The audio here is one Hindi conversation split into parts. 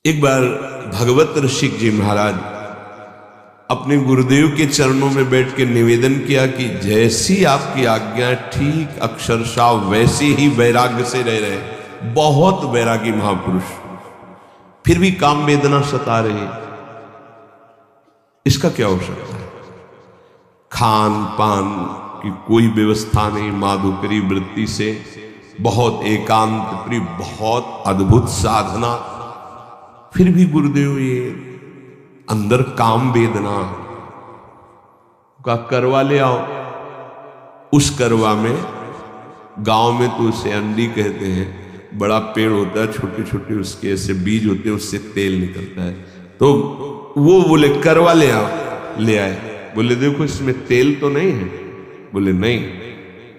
एक बार भगवत ऋषिक जी महाराज अपने गुरुदेव के चरणों में बैठ के निवेदन किया कि जैसी आपकी आज्ञा ठीक अक्षरशः वैसे ही वैराग्य से रह रहे। बहुत वैरागी महापुरुष, फिर भी काम वेदना सता रही, इसका क्या हो सकता है? खान पान की कोई व्यवस्था नहीं, माधुकरी वृत्ति से बहुत एकांत प्रिय, बहुत अद्भुत साधना, फिर भी गुरुदेव ये अंदर काम वेदना का करवा ले आओ। उस करवा में गांव में तो उसे अंडी कहते हैं, बड़ा पेड़ होता है, छोटे छोटे उसके ऐसे बीज होते हैं, उससे तेल निकलता है। तो वो बोले करवा ले आओ, ले आए। बोले देखो इसमें तेल तो नहीं है। बोले नहीं।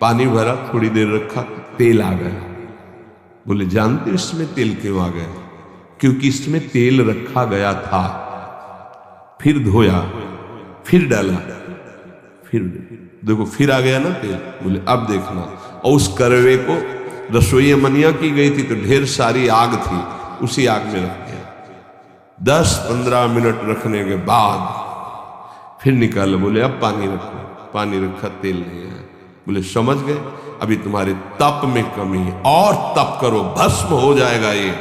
पानी भरा, थोड़ी देर रखा, तेल आ गया। बोले जानते हो इसमें तेल क्यों आ गया? क्योंकि इसमें तेल रखा गया था, फिर धोया, फिर डाला, फिर देखो फिर आ गया ना तेल। बोले अब देखना। और उस करवे को रसोई मनिया की गई थी तो ढेर सारी आग थी, उसी आग में रख दिया। 10-15 मिनट रखने के बाद फिर निकाला। बोले अब पानी रखो। पानी रखा, तेल नहीं आया। बोले समझ गए, अभी तुम्हारे तप में कमी है, और तप करो, भस्म हो जाएगा ये।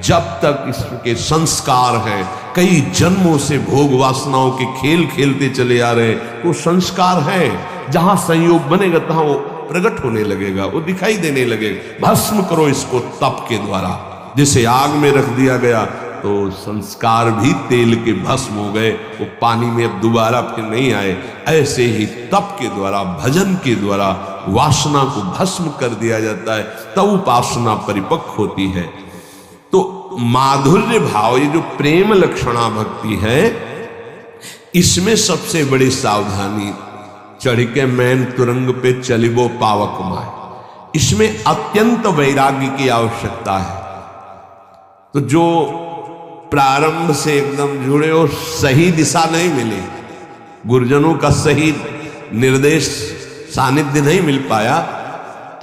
जब तक इसके संस्कार हैं, कई जन्मों से भोग वासनाओं के खेल खेलते चले आ रहे हैं, तो संस्कार हैं। जहां संयोग बनेगा तहां वो प्रकट होने लगेगा, वो दिखाई देने लगेगा। भस्म करो इसको तप के द्वारा। जैसे आग में रख दिया गया तो संस्कार भी तेल के भस्म हो गए, वो पानी में अब दोबारा फिर नहीं आए। ऐसे ही तप के द्वारा, भजन के द्वारा वासना को भस्म कर दिया जाता है, तब उपासना परिपक्व होती है। तो माधुर्य भाव, ये जो प्रेम लक्षणा भक्ति है, इसमें सबसे बड़ी सावधानी, चढ़ के मैन तुरंग पे चलिबो पावक माय, इसमें अत्यंत वैराग्य की आवश्यकता है। तो जो प्रारंभ से एकदम जुड़े और सही दिशा नहीं मिली, गुरुजनों का सही निर्देश सानिध्य नहीं मिल पाया,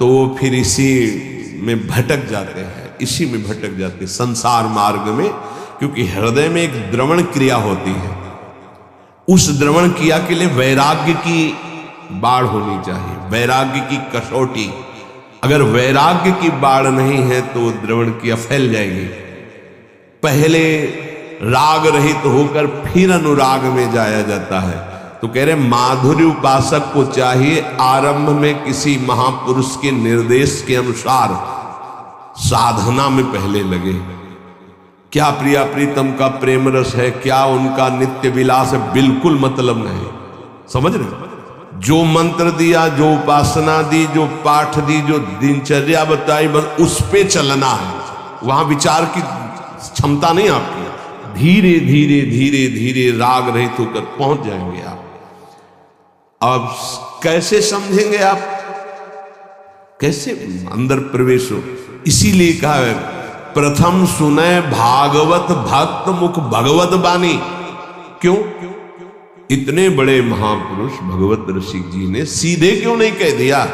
तो वो फिर इसी में भटक जाते हैं, इसी में भटक जाते हैं संसार मार्ग में। क्योंकि हृदय में एक द्रवण क्रिया होती है, उस द्रवण क्रिया के लिए वैराग्य की बाढ़ होनी चाहिए, वैराग्य की कसौटी। अगर वैराग्य की बाढ़ नहीं है तो द्रवण क्रिया फैल जाएगी। पहले राग रहित होकर फिर अनुराग में जाया जाता है। तो कह रहे माधुर्य उपासक को चाहिए आरंभ में किसी महापुरुष के निर्देश के अनुसार साधना में पहले लगे। क्या प्रिया प्रीतम का प्रेम रस है, क्या उनका नित्य विलास है, बिल्कुल मतलब नहीं। समझ रहे? जो मंत्र दिया, जो उपासना दी, जो पाठ दी, जो दिनचर्या बताई, बस उस पे चलना है। वहां विचार की क्षमता नहीं आपकी। धीरे धीरे धीरे धीरे राग रहित होकर पहुंच जाएंगे आप। अब कैसे समझेंगे आप? कैसे अंदर प्रवेश हो? इसीलिए कहा है प्रथम सुने भागवत भक्त मुख भगवत बानी। क्यों? इतने बड़े महापुरुष भगवत ऋषिक जी ने सीधे क्यों नहीं कह दिया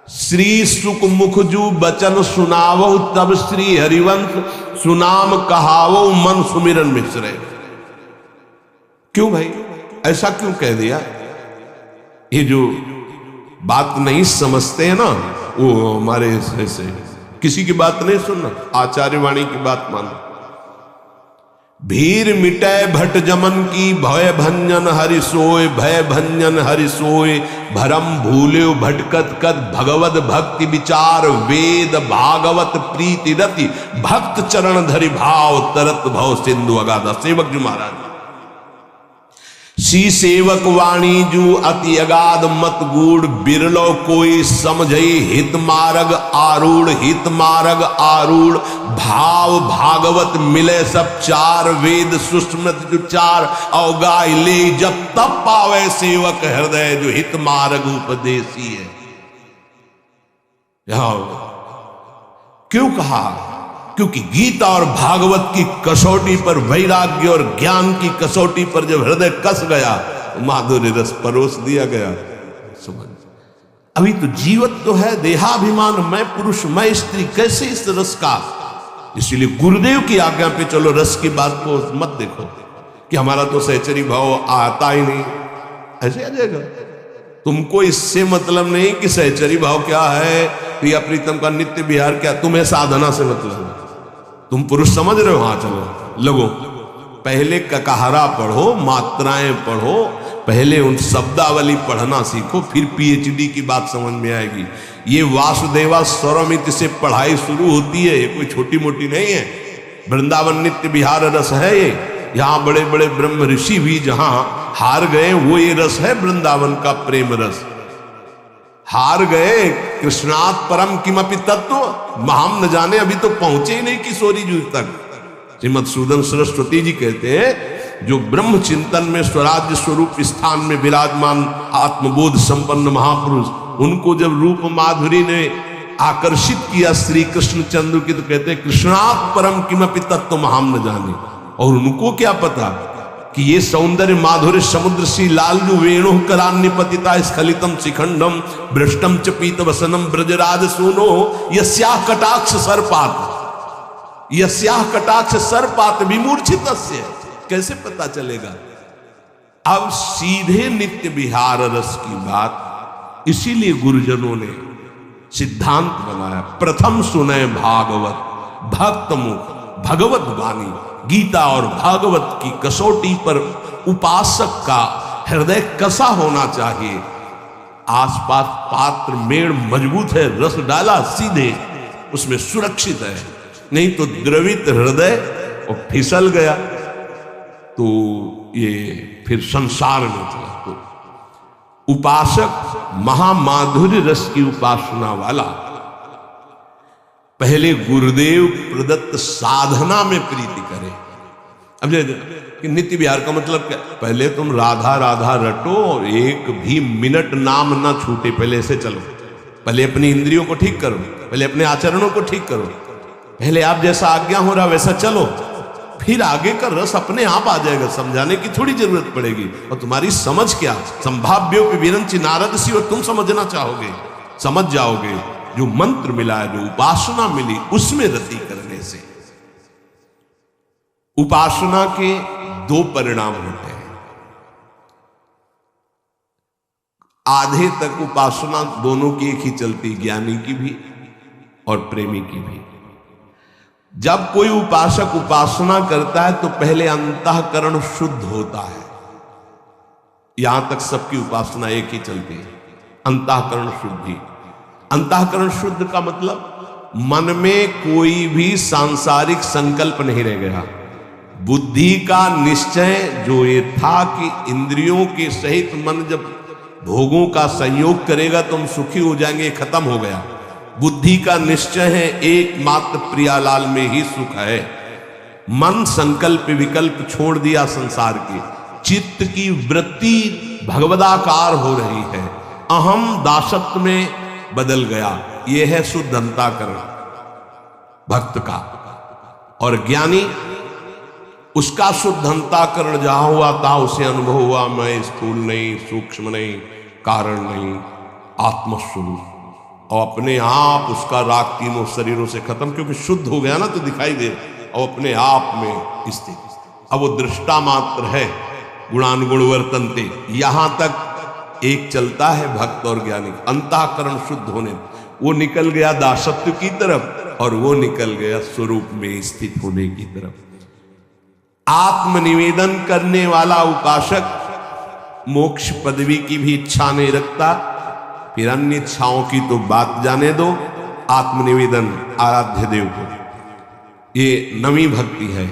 श्री सुख मुख जू बचन सुनावो तब श्री हरिवंश सुनाम कहावो मन सुमिरन मिश्रे? क्यों भाई, ऐसा क्यों कह दिया? ये जो बात नहीं समझते हैं ना, वो हमारे ऐसे किसी की बात नहीं सुनना, आचार्य वाणी की बात मानो। भीर मिटे भट जमन की भय भंजन हरि सोय, भय भंजन हरि सोय, भरम भूल्यो भटकत कद भगवत भक्ति विचार, वेद भागवत प्रीति रति, भक्त चरण धरि भाव, तरत भव सिंधु अगाधा। सेवक जी महाराज, सी सेवक वाणी जू अति अगाध मत गूढ़, बिरलो कोई समझई हित मार्ग आरूढ़, हित मार्ग आरूढ़, भाव भागवत मिले सब चार, वेद सुस्मृत जुचार, अवगाय ले जब तब पावे सेवक हृदय, जो हित मार्ग उपदेशी है। क्यों कहा? क्योंकि गीता और भागवत की कसौटी पर, वैराग्य और ज्ञान की कसौटी पर जब हृदय कस गया, तो माधुर्य रस परोस दिया गया। समझ, अभी तो जीवत तो है, देहाभिमान, मैं पुरुष मैं स्त्री, कैसे इस रस का इसीलिए गुरुदेव की आज्ञा पे चलो, रस की बात को मत देखो कि हमारा तो सहचरी भाव आता ही नहीं, ऐसे आ जाएगा। तुमको इससे मतलब नहीं कि सहचरी भाव क्या है, प्रिया प्रीतम का नित्य विहार क्या, तुम्हें साधना से मतलब है। तुम पुरुष समझ रहे हो, हाँ चलो लगो, पहले ककहरा पढ़ो, मात्राएं पढ़ो, पहले उन शब्दावली पढ़ना सीखो, फिर पीएचडी की बात समझ में आएगी। ये वासुदेवा स्वरमित से पढ़ाई शुरू होती है, ये कोई छोटी मोटी नहीं है। वृंदावन नित्य विहार रस है ये, यहाँ बड़े बड़े ब्रह्म ऋषि भी जहां हार गए, वो ये रस है वृंदावन का प्रेम रस। हार गए कृष्णात् परम किमपि तत्व, हम न जाने, अभी तो पहुंचे ही नहीं किशोरी जी तक। श्रीमद सूदन सरस्वती जी कहते हैं, जो ब्रह्म चिंतन में स्वराज्य स्वरूप स्थान में विराजमान आत्मबोध संपन्न महापुरुष, उनको जब रूप माधुरी ने आकर्षित किया श्री कृष्ण चंद्र की, तो कहते हैं कृष्णात् परम किमपि तत्व हम न जाने। और उनको क्या पता कि ये सौंदर्य माधुर्य समुद्र सी लालजू वेणु करान्य पतिता स्खलितम शिखंडम भ्रष्टम च पीत वसनम ब्रजराज सोनो यस्याह कटाक्ष सर्पात, यस्याह कटाक्ष सर्पात विमूर्छित। कैसे पता चलेगा? अब सीधे नित्य विहार रस की बात, इसीलिए गुरुजनों ने सिद्धांत बनाया, प्रथम सुने भागवत भक्त मुख भगवत वाणी। गीता और भागवत की कसौटी पर उपासक का हृदय कसा होना चाहिए। आसपास पात्र मेड़ मजबूत है, रस डाला सीधे उसमें सुरक्षित है, नहीं तो द्रवित हृदय और फिसल गया तो ये फिर संसार में चला। तो उपासक महामाधुर्य रस की उपासना वाला पहले गुरुदेव प्रदत्त साधना में प्रीति करे। अब कि नित्य विहार का मतलब क्या? पहले तुम राधा राधा रटो और एक भी मिनट नाम ना छूटे, पहले से चलो। पहले अपनी इंद्रियों को ठीक करो, पहले अपने आचरणों को ठीक करो, पहले आप जैसा आज्ञा हो रहा वैसा चलो, फिर आगे का रस अपने आप आ जाएगा। समझाने की थोड़ी जरूरत पड़ेगी। और तुम्हारी समझ क्या, संभाव्यो विरंची नारद सी, और तुम समझना चाहोगे, समझ जाओगे। जो मंत्र मिला है, जो उपासना मिली, उसमें रति करने से उपासना के दो परिणाम होते हैं। आधे तक उपासना दोनों की एक ही चलती, ज्ञानी की भी और प्रेमी की भी। जब कोई उपासक उपासना करता है तो पहले अंतःकरण शुद्ध होता है। यहां तक सबकी उपासना एक ही चलती है, अंतःकरण शुद्धि। अंतःकरण शुद्ध का मतलब मन में कोई भी सांसारिक संकल्प नहीं रह गया। बुद्धि का निश्चय जो ये था कि इंद्रियों के सहित मन जब भोगों का संयोग करेगा तो हम सुखी हो जाएंगे, खत्म हो गया। बुद्धि का निश्चय है एकमात्र प्रियालाल में ही सुख है। मन संकल्प विकल्प छोड़ दिया संसार के, चित्त की वृत्ति भगवदाकार हो रही है, अहम दासत्व में बदल गया। यह है शुद्ध अंतःकरण भक्त का। और ज्ञानी, उसका शुद्ध अंतःकरण जहां हुआ था उसे अनुभव हुआ, मैं स्थूल नहीं, सूक्ष्म नहीं, कारण नहीं, आत्मस्वरूप। और अपने आप उसका राग तीनों शरीरों से खत्म, क्योंकि शुद्ध हो गया ना तो दिखाई दे, और अपने आप में स्थित। अब वो दृष्टा मात्र है, गुणानुगुण वर्तनते। यहां तक एक चलता है भक्त और ज्ञानी, अंतःकरण शुद्ध होने। वो निकल गया दासत्व की तरफ और वो निकल गया स्वरूप में स्थित होने की तरफ। आत्मनिवेदन करने वाला उपासक मोक्ष पदवी की भी इच्छा नहीं रखता, फिर अन्य इच्छाओं की तो बात जाने दो। आत्मनिवेदन आराध्य देव को, ये नवी भक्ति है।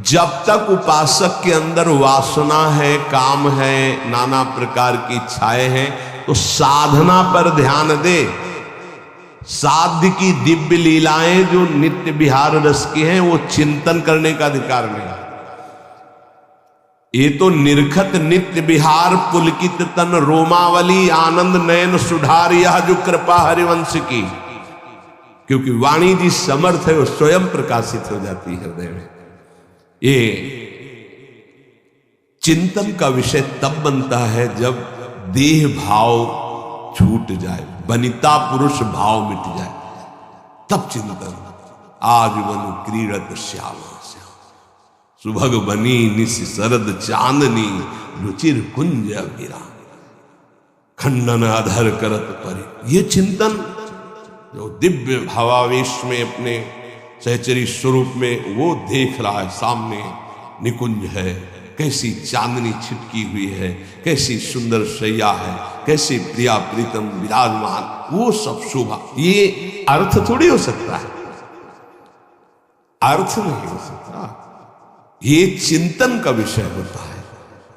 जब तक उपासक के अंदर वासना है, काम है, नाना प्रकार की इच्छाएं हैं, तो साधना पर ध्यान दे। साध्य की दिव्य लीलाएं जो नित्य विहार रस की हैं, वो चिंतन करने का अधिकार नहीं। ये तो निर्खत नित्य विहार पुलकित तन रोमावली आनंद नयन सुधार, यह जो कृपा हरिवंश की, क्योंकि वाणी जी समर्थ है, वो स्वयं प्रकाशित हो जाती है हृदय में। ये चिंतन का विषय तब बनता है जब देह भाव छूट जाए, वनिता पुरुष भाव मिट जाए, तब चिंतन। आज वन क्रीड़त श्यामा श्याम। सुभग बनी निस शरद चांदनी, रुचिर कुंज अभिराम। खंडन अधर करत परि। ये चिंतन जो दिव्य भावावेश में अपने सहचरी स्वरूप में वो देख रहा है, सामने निकुंज है, कैसी चांदनी छिटकी हुई है, कैसी सुंदर शैया है, कैसी प्रिया प्रीतम विराजमान, वो सब शोभा। ये अर्थ थोड़ी हो सकता है, अर्थ नहीं हो सकता, ये चिंतन का विषय होता है।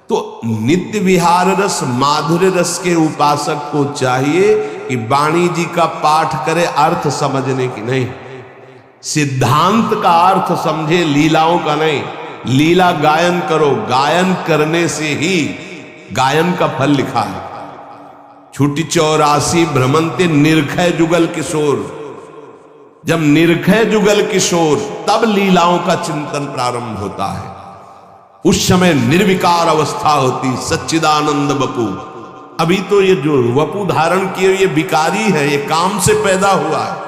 तो नित्य विहार रस माधुर्य रस के उपासक को चाहिए कि वाणी जी का पाठ करे अर्थ समझने की नहीं, सिद्धांत का अर्थ समझे, लीलाओं का नहीं। लीला गायन करो, गायन करने से ही गायन का फल लिखा है। छुटी 84 भ्रमंते निर्खय जुगल किशोर। जब निर्खय जुगल किशोर, तब लीलाओं का चिंतन प्रारंभ होता है। उस समय निर्विकार अवस्था होती, सच्चिदानंद वपु। अभी तो ये जो वपु धारण किए ये विकारी है, ये काम से पैदा हुआ है,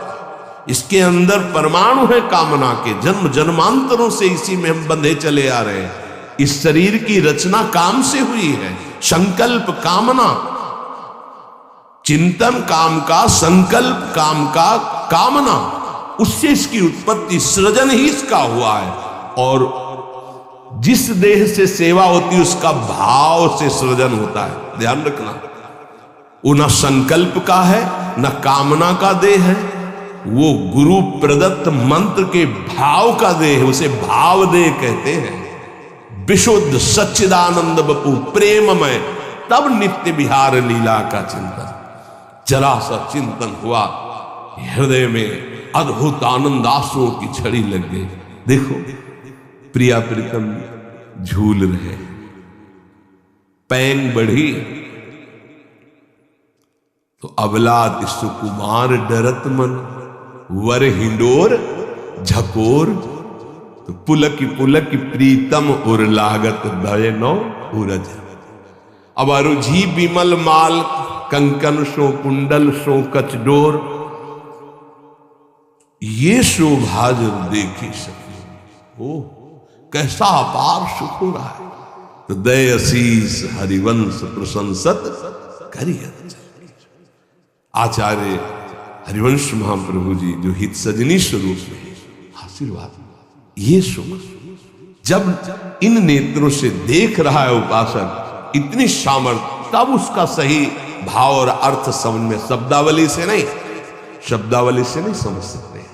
इसके अंदर परमाणु है कामना के, जन्म जन्मांतरों से इसी में हम बंधे चले आ रहे हैं। इस शरीर की रचना काम से हुई है, संकल्प कामना, चिंतन काम का, संकल्प काम का, कामना, उससे इसकी उत्पत्ति, सृजन ही इसका हुआ है। और जिस देह से सेवा होती उसका भाव से सृजन होता है, ध्यान रखना। वो न संकल्प का है न कामना का देह है, वो गुरु प्रदत्त मंत्र के भाव का देह, उसे भाव देह कहते हैं। विशुद्ध सच्चिदानंद वपु प्रेममय, तब नित्य विहार लीला का चिंतन। जरा सा चिंतन हुआ, हृदय में अद्भुत आनंद आंसुओं की छड़ी लग गई। देखो प्रिया प्रीतम झूल रहे, पैंग बढ़ी तो अबलात सुकुमार डरत मन, वर हिंडोर झकोर तो पुलक पुलक प्रीतम उर लागत दयनो उरज। अब अरुझी बिमल माल कंकन सो कुंडल सो कचडोर, ये शोभा जब देखी सके, ओ कैसा अपार सुख हो रहा है। तो दय असीस हरिवंश प्रशंसत करियत। आचार्य हरिवंश महाप्रभु जी जो हित सजनी स्वरूप में आशीर्वाद, ये सुख जब इन नेत्रों से देख रहा है उपासक, इतनी सामर्थ्य, तब उसका सही भाव और अर्थ समझ में, शब्दावली से नहीं, शब्दावली से नहीं समझ सकते।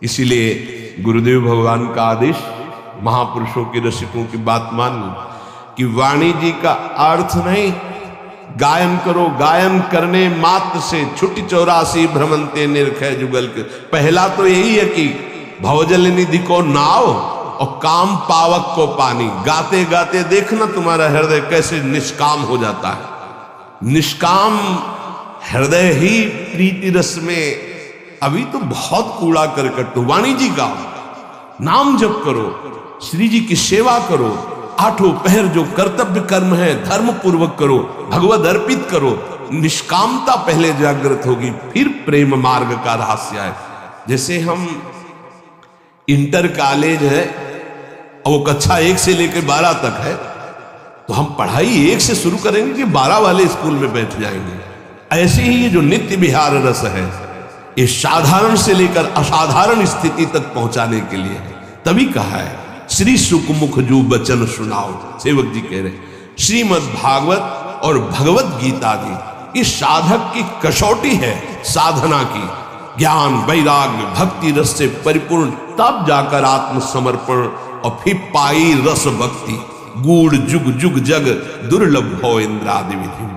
इसीलिए गुरुदेव भगवान का आदेश, महापुरुषों के रसिकों की बात माननी कि वाणी जी का अर्थ नहीं, गायन करो, गायन करने मात्र से छुट्टी 84 भ्रमंते निर्खय जुगल के। पहला तो यही है कि भवजल निधि को नाव और काम पावक को पानी। गाते गाते देखना तुम्हारा हृदय कैसे निष्काम हो जाता है। निष्काम हृदय ही प्रीति रस में। अभी तो बहुत कूड़ा करकट, तो वाणी जी गाओ, नाम जप करो, श्री जी की सेवा करो, आठों पहर जो कर्तव्य कर्म है धर्म पूर्वक करो, भगवद अर्पित करो। निष्कामता पहले जागृत होगी, फिर प्रेम मार्ग का रहस्य है। जैसे हम इंटर कॉलेज है और वो कक्षा 1 से लेकर 12 तक है, तो हम पढ़ाई 1 से शुरू करेंगे कि 12 वाले स्कूल में बैठ जाएंगे। ऐसे ही ये जो नित्य विहार रस है, ये साधारण से लेकर असाधारण स्थिति तक पहुंचाने के लिए है। तभी कहा है श्री सुखमुख जो वचन सुनाओ। सेवक जी कह रहे श्रीमद् भागवत और भगवत गीता जी इस साधक की कसौटी है, साधना की। ज्ञान वैराग्य भक्ति रस से परिपूर्ण, तब जाकर आत्मसमर्पण और फिर पाई रस भक्ति। गूढ़ जुग जुग जग दुर्लभ हो इंद्रादि विधि।